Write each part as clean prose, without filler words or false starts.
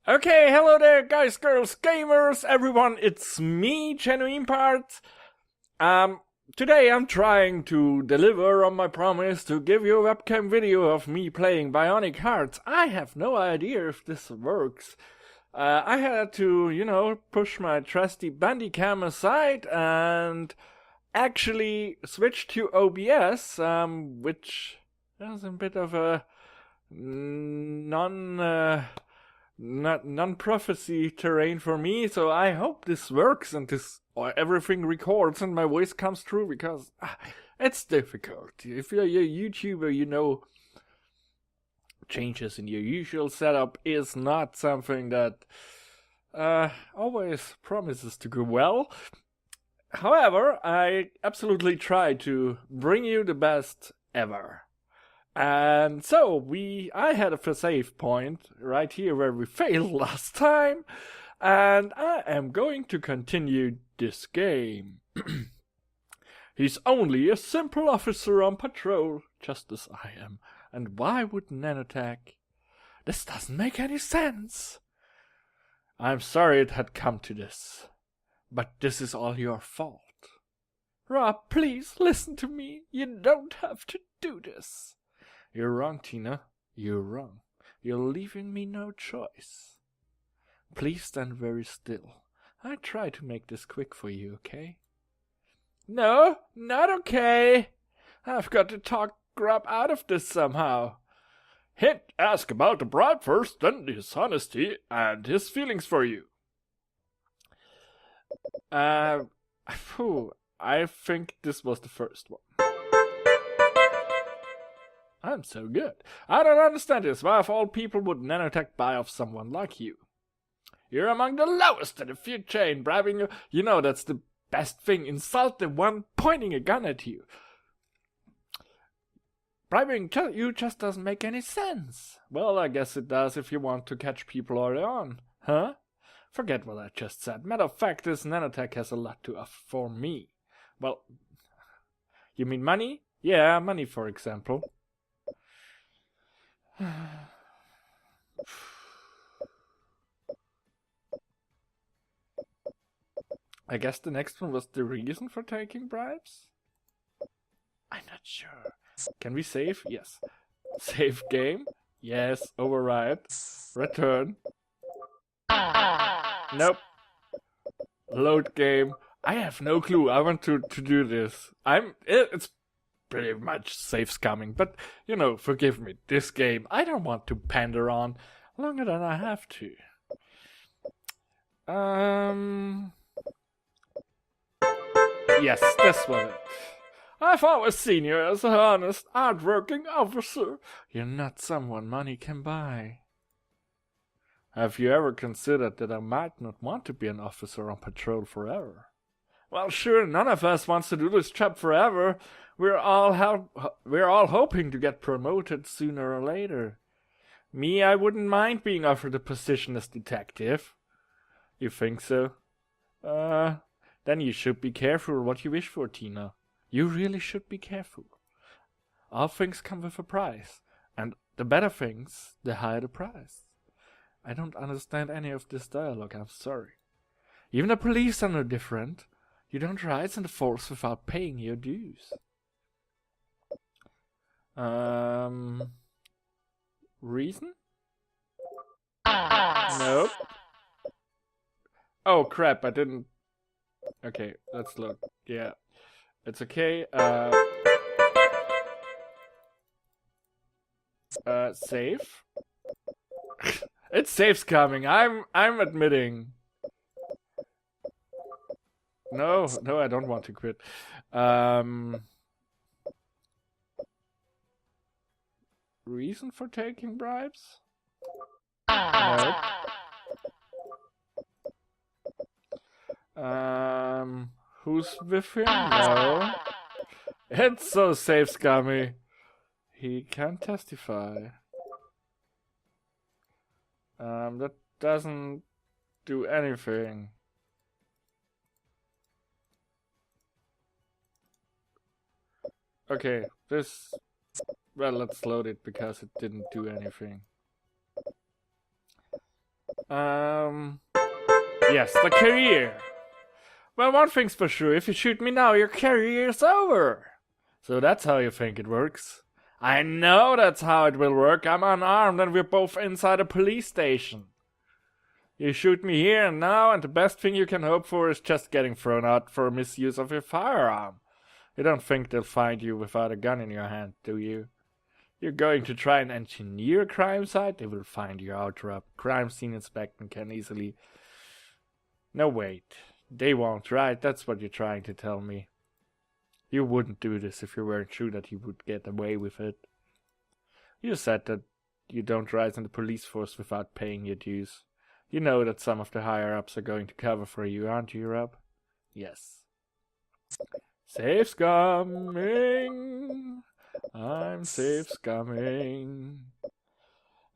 Okay, hello there, guys, girls, gamers, everyone. It's me, GenuineParts. Today I'm trying to deliver on my promise to give you a webcam video of me playing Bionic Heart. I have no idea if this works. I had to, push my trusty Bandicam aside and actually switch to OBS, which is a bit of a non-prophecy terrain for me, so I hope this works and everything records and my voice comes through, because it's difficult. If you're a YouTuber, changes in your usual setup is not something that always promises to go well. However, I absolutely try to bring you the best ever. And so I had a save point right here where we failed last time, and I am going to continue this game. He's only a simple officer on patrol, just as I am. And why would nanotech? This doesn't make any sense. I'm sorry it had come to this, but this is all your fault. Rob, please listen to me. You don't have to do this. You're wrong, Tina. You're wrong. You're leaving me no choice. Please stand very still. I try to make this quick for you, okay? No, not okay. I've got to talk Grub out of this somehow. Hint, ask about the bribe first, then his honesty and his feelings for you. I think this was the first one. I'm so good. I don't understand this. Why of all people would nanotech buy off someone like you? You're among the lowest in the food chain, bribing you. You know that's the best thing. Insult the one pointing a gun at you. Bribing you just doesn't make any sense. Well, I guess it does if you want to catch people early on. Huh? Forget what I just said. Matter of fact, this nanotech has a lot to offer for me. Well, you mean money? Yeah, money, for example. I guess the next one was the reason for taking bribes? I'm not sure. Can we save? Yes. Save game? Yes. Override. Return. Nope. Load game. I have no clue. I want to do this. It's pretty much safe scumming, but forgive me. This game I don't want to pander on longer than I have to. Yes, this was it. I've always seen you as an honest, hard-working officer. You're not someone money can buy. Have you ever considered that I might not want to be an officer on patrol forever? Well, sure, none of us wants to do this job forever. We're all hoping to get promoted sooner or later. Me, I wouldn't mind being offered a position as detective. You think so? Then you should be careful what you wish for, Tina. You really should be careful. All things come with a price, and the better things, the higher the price. I don't understand any of this dialogue, I'm sorry. Even the police are no different. You don't rise in the force without paying your dues. Reason? Nope. Oh crap, I didn't... Okay, let's look. Yeah. It's okay. Save? It's safe coming. I'm admitting. No, I don't want to quit. Reason for taking bribes? Nope. Who's with him? No. It's so safe, Scummy. He can testify. That doesn't do anything. Okay, well, let's load it because it didn't do anything. Yes, the career. Well, one thing's for sure, if you shoot me now, your career's over. So that's how you think it works. I know that's how it will work. I'm unarmed and we're both inside a police station. You shoot me here and now, and the best thing you can hope for is just getting thrown out for misuse of your firearm. You don't think they'll find you without a gun in your hand, do you? You're going to try and engineer a crime site? They will find you out, Rob. Crime scene inspecting can easily... No, wait. They won't, right? That's what you're trying to tell me. You wouldn't do this if you weren't sure that you would get away with it. You said that you don't rise in the police force without paying your dues. You know that some of the higher-ups are going to cover for you, aren't you, Rob? Yes. Safe scumming. I'm safe scumming.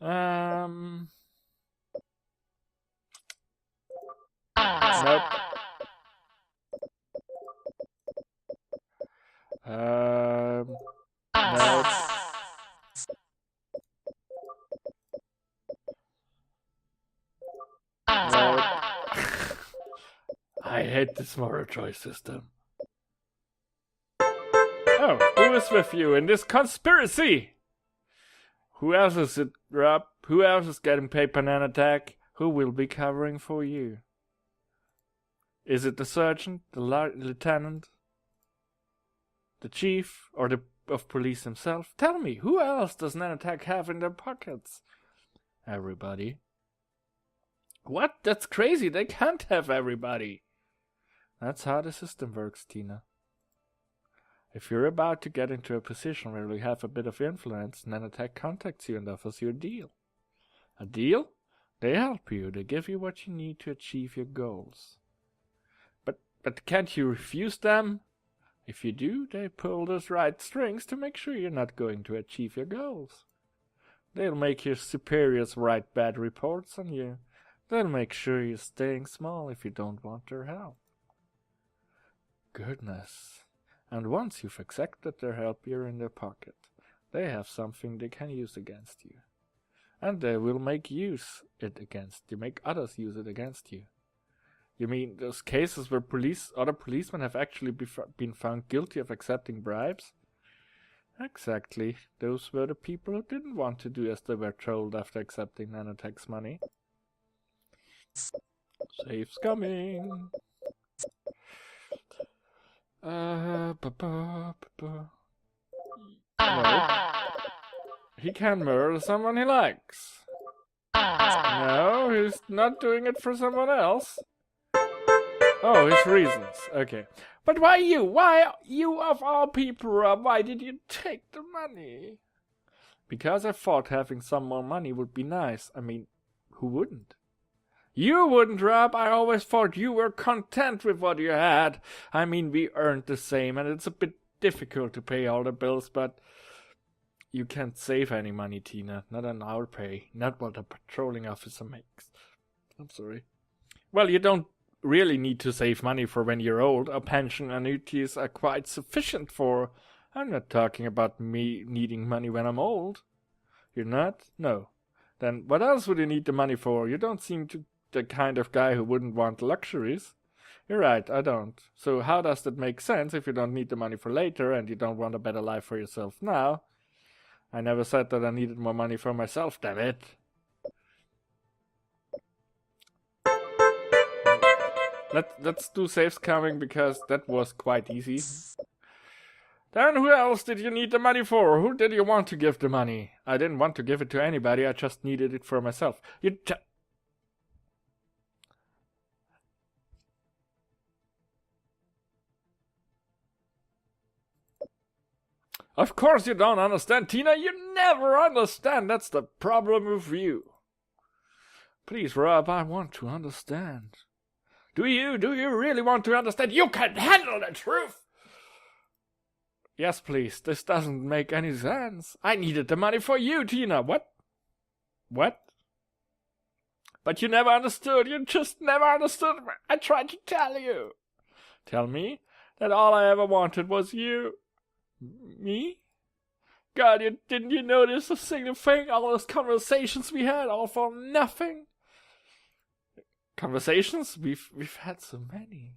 Nope. Nope. Nope. I hate this moral choice system. Oh, who is with you in this conspiracy? Who else is it, Rob? Who else is getting paid per attack? Who will be covering for you? Is it the sergeant, the lieutenant, the chief, or the of police himself? Tell me, who else does Nanatak have in their pockets? Everybody. What? That's crazy. They can't have everybody. That's how the system works, Tina. If you're about to get into a position where you have a bit of influence, Nanatak contacts you and offers you a deal. A deal? They help you. They give you what you need to achieve your goals. But can't you refuse them? If you do, they pull those right strings to make sure you're not going to achieve your goals. They'll make your superiors write bad reports on you. They'll make sure you're staying small if you don't want their help. Goodness. And once you've accepted their help, you're in their pocket. They have something they can use against you. And they will make others use it against you. You mean those cases where other policemen have actually been found guilty of accepting bribes? Exactly. Those were the people who didn't want to do as they were told after accepting Nanotek's money. Safe's coming. No. He can murder someone he likes. No, he's not doing it for someone else. Oh, his reasons. Okay. But why you? Why you of all people, Rob? Why did you take the money? Because I thought having some more money would be nice. I mean, who wouldn't? You wouldn't, Rob. I always thought you were content with what you had. I mean, we earned the same, and it's a bit difficult to pay all the bills, but you can't save any money, Tina. Not on our pay. Not what a patrolling officer makes. I'm sorry. Well, you don't really need to save money for when you're old. A pension annuities are quite sufficient for... I'm not talking about me needing money when I'm old. You're not? No. Then what else would you need the money for? You don't seem to the kind of guy who wouldn't want luxuries. You're right, I don't. So how does that make sense if you don't need the money for later and you don't want a better life for yourself now? I never said that I needed more money for myself, damn it. Let's do safe scamming because that was quite easy. Then who else did you need the money for? Who did you want to give the money? I didn't want to give it to anybody, I just needed it for myself. Of course you don't understand, Tina. You never understand. That's the problem with you. Please, Rob, I want to understand. Do you really want to understand? You can handle the truth! Yes, please. This doesn't make any sense. I needed the money for you, Tina. What? What? But you never understood. You just never understood. I tried to tell you. Tell me that all I ever wanted was you. Me? God, didn't you notice a single thing? All those conversations we had, all for nothing? conversations? We've had so many.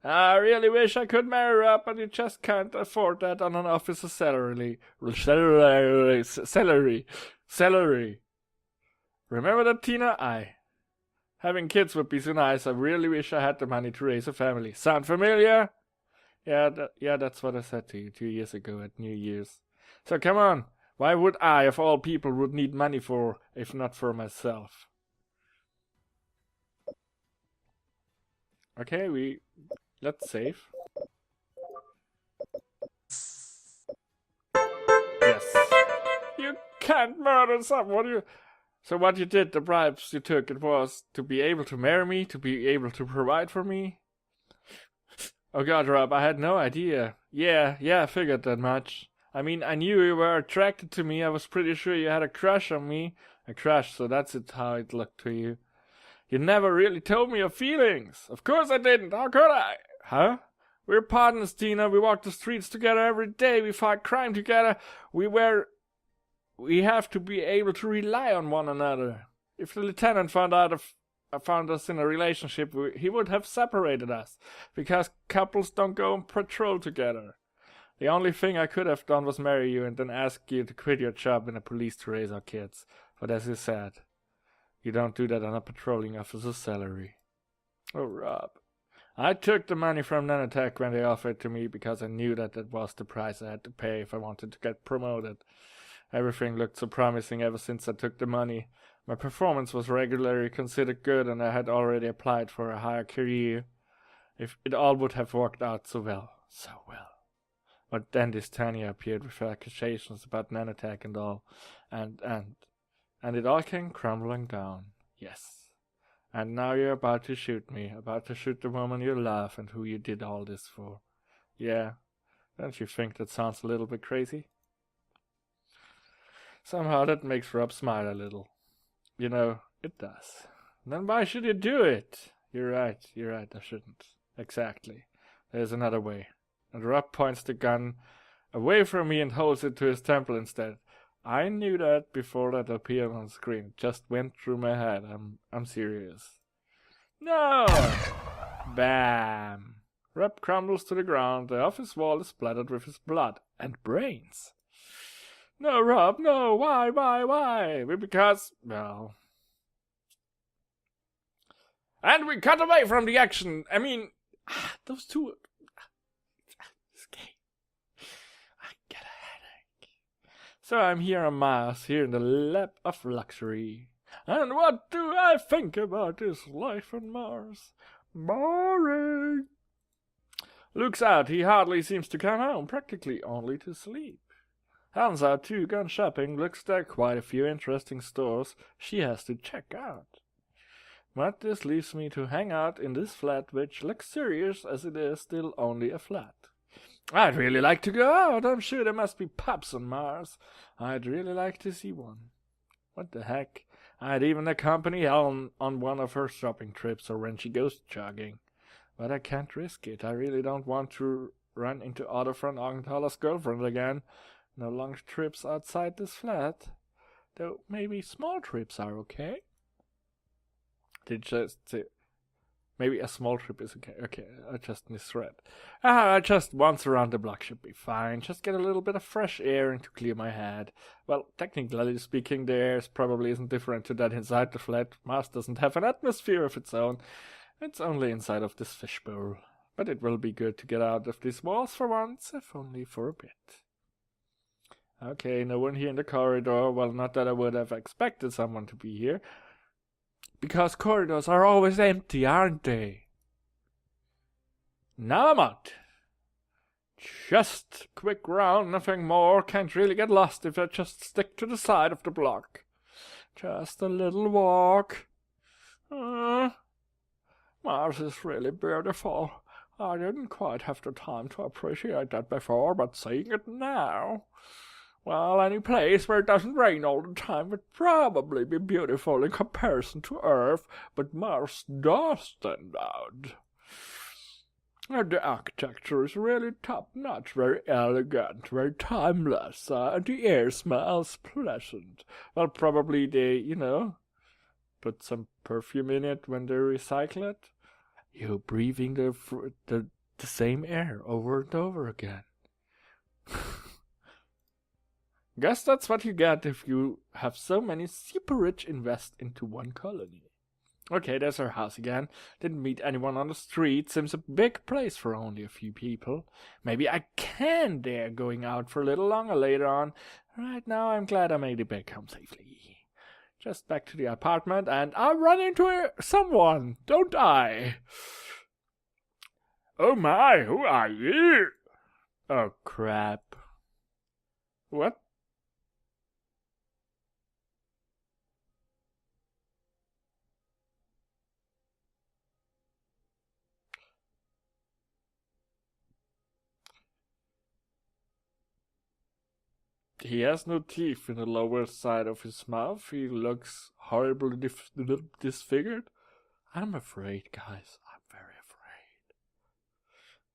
I really wish I could marry her, but you just can't afford that on an officer's salary. Salary. Remember that, Tina? Having kids would be so nice. I really wish I had the money to raise a family. Sound familiar? Yeah, that's what I said to you 2 years ago at New Year's. So come on. Why would I, of all people, would need money for, if not for myself? Okay, let's save. Yes. You can't murder someone. So what you did, the bribes you took, it was to be able to marry me, to be able to provide for me? Oh god, Rob, I had no idea. Yeah, I figured that much. I mean, I knew you were attracted to me. I was pretty sure you had a crush on me. A crush, so that's how it looked to you. You never really told me your feelings. Of course I didn't. How could I? Huh? We're partners, Tina. We walk the streets together every day. We fight crime together. We have to be able to rely on one another. If the lieutenant found us in a relationship, he would have separated us, because couples don't go on patrol together. The only thing I could have done was marry you and then ask you to quit your job in the police to raise our kids. But as you said, you don't do that on a patrolling officer's salary. Oh, Rob. I took the money from Nanotech when they offered it to me because I knew that was the price I had to pay if I wanted to get promoted. Everything looked so promising ever since I took the money. My performance was regularly considered good, and I had already applied for a higher career. If it all would have worked out so well. But then this Tanya appeared with accusations about nanotech and all, and it all came crumbling down. Yes. And now you're about to shoot me, about to shoot the woman you love and who you did all this for. Yeah. Don't you think that sounds a little bit crazy? Somehow that makes Rob smile a little. You know, it does. Then why should you do it? You're right, I shouldn't. Exactly. There's another way. And Rob points the gun away from me and holds it to his temple instead. I knew that before that appeared on screen. It just went through my head. I'm serious. No! Bam! Rob crumbles to the ground. The office wall is splattered with his blood and brains. No, Rob, no. Why? Because, well... And we cut away from the action. I mean, those two... This game. I get a headache. So I'm here on Mars, here in the lap of luxury. And what do I think about this life on Mars? Boring. Looks out, he hardly seems to come home, practically only to sleep. Hands out too, gone shopping, looks there are quite a few interesting stores she has to check out. But this leaves me to hang out in this flat, which, luxurious as it is, still only a flat. I'd really like to go out. I'm sure there must be pubs on Mars. I'd really like to see one. What the heck? I'd even accompany Helen on one of her shopping trips or when she goes jogging. But I can't risk it. I really don't want to run into Otto von Augenthaler's girlfriend again. No long trips outside this flat. Though maybe small trips are okay. Did just say... Maybe a small trip is okay. Okay, I just misread. Just once around the block should be fine. Just get a little bit of fresh air and to clear my head. Well, technically speaking, the air probably isn't different to that inside the flat. Mars doesn't have an atmosphere of its own. It's only inside of this fishbowl. But it will be good to get out of these walls for once, if only for a bit. Okay, no one here in the corridor. Well, not that I would have expected someone to be here. Because corridors are always empty, aren't they? Now I'm out. Just quick round, nothing more. Can't really get lost if I just stick to the side of the block. Just a little walk. Mars is really beautiful. I didn't quite have the time to appreciate that before, but seeing it now... Well, any place where it doesn't rain all the time would probably be beautiful in comparison to Earth, but Mars does stand out. And the architecture is really top-notch, very elegant, very timeless, and the air smells pleasant. Well, probably they put some perfume in it when they recycle it. You're breathing the same air over and over again. Guess that's what you get if you have so many super rich invest into one colony. Okay, there's our house again. Didn't meet anyone on the street. Seems a big place for only a few people. Maybe I can dare going out for a little longer later on. Right now, I'm glad I made it back home safely. Just back to the apartment, and I run into someone, don't I? Oh my, who are you? Oh crap. What? He has no teeth in the lower side of his mouth. He looks horribly disfigured. I'm afraid, guys. I'm very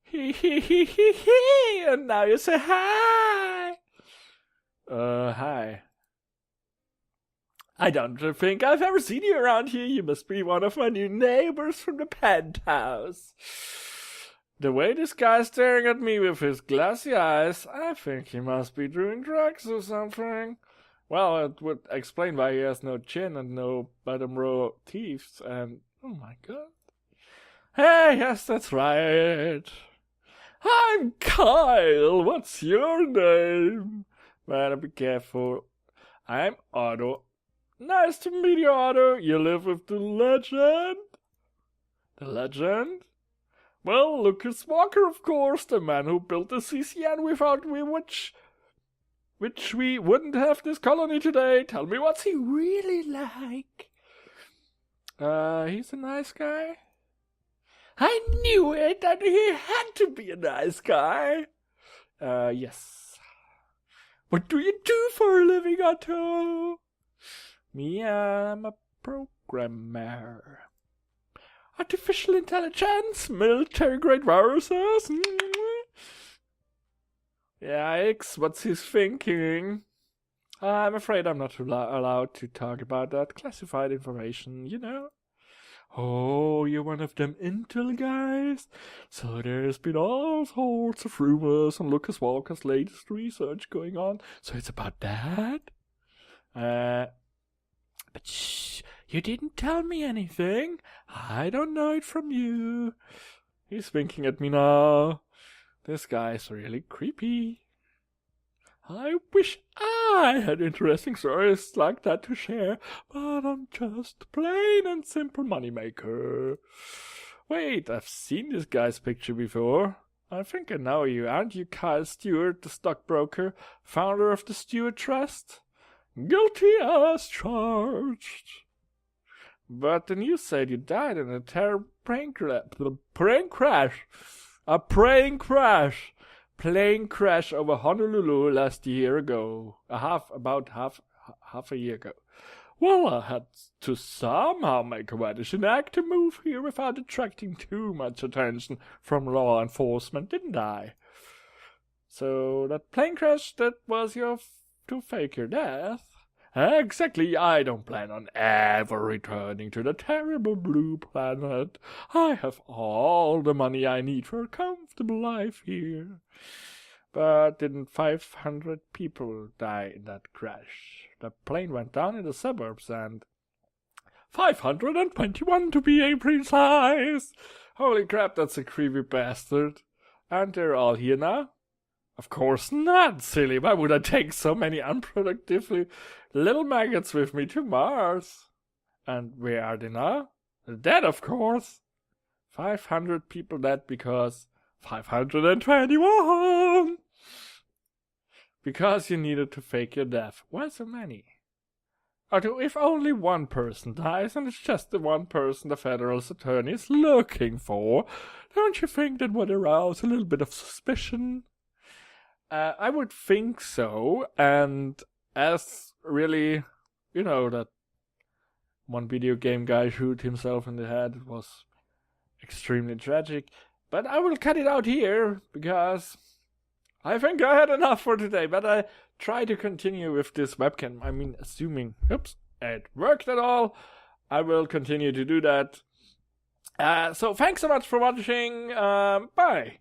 afraid. He, and now you say hi. Hi. I don't think I've ever seen you around here. You must be one of my new neighbors from the penthouse. The way this guy's staring at me with his glassy eyes, I think he must be doing drugs or something. Well, it would explain why he has no chin and no bottom row teeth, and oh my god. Hey, yes, that's right. I'm Kyle. What's your name? Better be careful. I'm Otto. Nice to meet you, Otto. You live with the legend? The legend? Well, Lucas Walker, of course, the man who built the CCN without which we wouldn't have this colony today. Tell me, what's he really like? He's a nice guy. I knew it, and he had to be a nice guy. Yes. What do you do for a living, Otto? Me, I'm a programmer. Artificial intelligence, military-grade viruses. Yikes, what's he thinking? I'm afraid I'm not allowed to talk about that classified information, you know. Oh, you're one of them intel guys? So there's been all sorts of rumors on Lucas Walker's latest research going on. So it's about that? But shh. You didn't tell me anything. I don't know it from you. He's winking at me now. This guy's really creepy. I wish I had interesting stories like that to share, but I'm just plain and simple moneymaker. Wait, I've seen this guy's picture before. I think I know you. Aren't you Kyle Stewart, the stockbroker, founder of the Stewart Trust? Guilty as charged. But then you said you died in a terrible plane crash over Honolulu last year ago. About half a year ago. Well, I had to somehow make a vanishing act to move here without attracting too much attention from law enforcement, didn't I? So that plane crash, that was to fake your death? Exactly, I don't plan on ever returning to the terrible blue planet. I have all the money I need for a comfortable life here. But didn't 500 people die in that crash? The plane went down in the suburbs and 521 to be precise. Holy crap, that's a creepy bastard. And they're all here now? Of course not, silly. Why would I take so many unproductively little maggots with me to Mars? And where are they now? They're dead, of course. 500 people dead because 521. Because you needed to fake your death. Why so many? Although if only one person dies, and it's just the one person the federal attorney is looking for, don't you think that would arouse a little bit of suspicion? I would think so, and as really, you know, that one video game guy shoot himself in the head, it was extremely tragic. But I will cut it out here, because I think I had enough for today, but I try to continue with this webcam. I mean, assuming, it worked at all. I will continue to do that. So thanks so much for watching. Bye.